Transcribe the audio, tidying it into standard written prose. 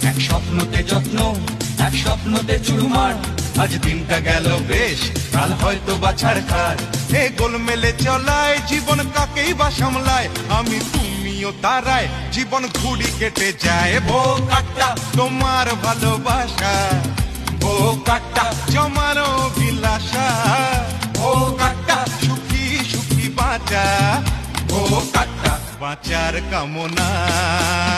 এক স্বপ্নতে যত্ন, এক স্বপ্নতে চুরমার, আজ দিনটা গেল বেশ, কাল হয়তো বাছার খার। এ গোলমেলে চলায় জীবন কাকেই বা সামলায়, আমি তুমিও তারায় জীবন ঘুড়ি কেটে যায়। ও কাট্টা, তোমার ভালোবাসা ও কাট্টা, জমার অভিলাষা, ও কাট্টা, সুখী সুখী বাঁচা, ও কাট্টা। বাঁচার কামনায়